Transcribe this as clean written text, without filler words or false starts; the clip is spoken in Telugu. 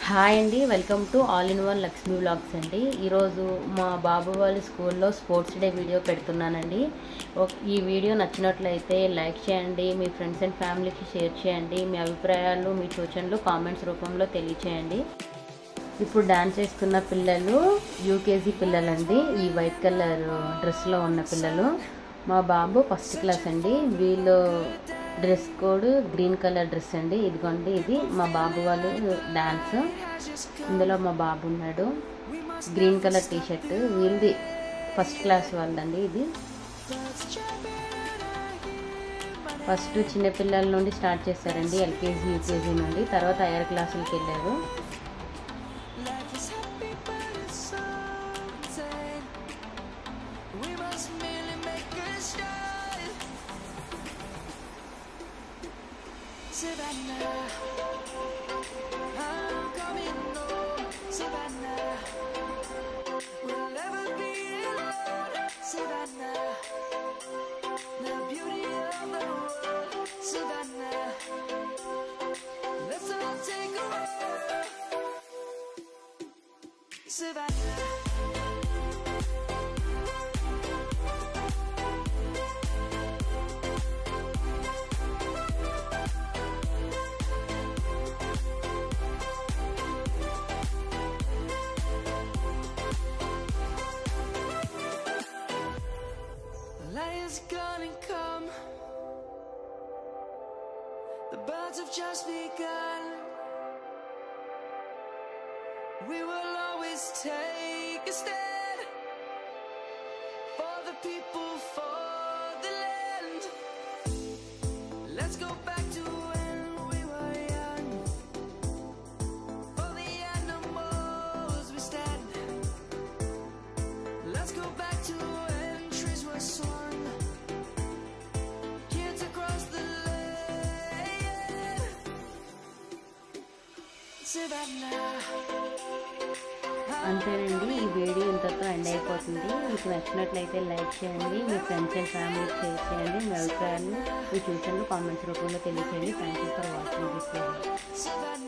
హాయ్ అండి, welcome to all in one Lakshmi vlogs అండి. ఈరోజు మా బాబు వాళ్ళ స్కూల్లో స్పోర్ట్స్ డే వీడియో పెడుతున్నానండి. ఈ వీడియో నచ్చినట్లయితే లైక్ చేయండి, మీ ఫ్రెండ్స్ అండ్ ఫ్యామిలీకి షేర్ చేయండి. మీ అభిప్రాయాలు, మీ సూచనలు కామెంట్స్ రూపంలో తెలియచేయండి. ఇప్పుడు డాన్స్ చేస్తున్న పిల్లలు యూకేజీ పిల్లలండి. ఈ వైట్ కలర్ డ్రెస్లో ఉన్న పిల్లలు. మా బాబు ఫస్ట్ క్లాస్ అండి. వీళ్ళు dress code green colour dress అండి. ఇదిగోండి, ఇది మా బాబు వాళ్ళు డాన్స్. ఇందులో మా బాబు ఉన్నాడు. Green colour T-shirt. వీళ్ళది ఫస్ట్ క్లాస్ వాళ్ళండి. ఇది ఫస్ట్ చిన్నపిల్లల నుండి స్టార్ట్ చేశారండి, ఎల్కేజీ యూకేజీ నుండి. తర్వాత హైయర్ క్లాసులకి వెళ్ళారు. Savannah, I'm coming home. Savannah, we'll never be alone. Savannah, the beauty of the world. Savannah, let's all take a walk. Savannah. Lion's gonna come. The birds have just begun. We will always take a stand for the people, for the land. Let's go back to when we were young. For the animals we stand. Let's go back to when trees were swung. అంతేనండి, ఈ వీడియో ఇంతతో ఎండ్ అయిపోతుంది. మీకు నచ్చినట్లయితే లైక్ చేయండి, మీ ఫ్రెండ్స్ అండ్ ఫ్యామిలీకి షేర్ చేయండి. మీ అభిప్రాయాలు, మీ సూచనలు కామెంట్స్ రూపంలో తెలియచేయండి. Thank you for watching this video.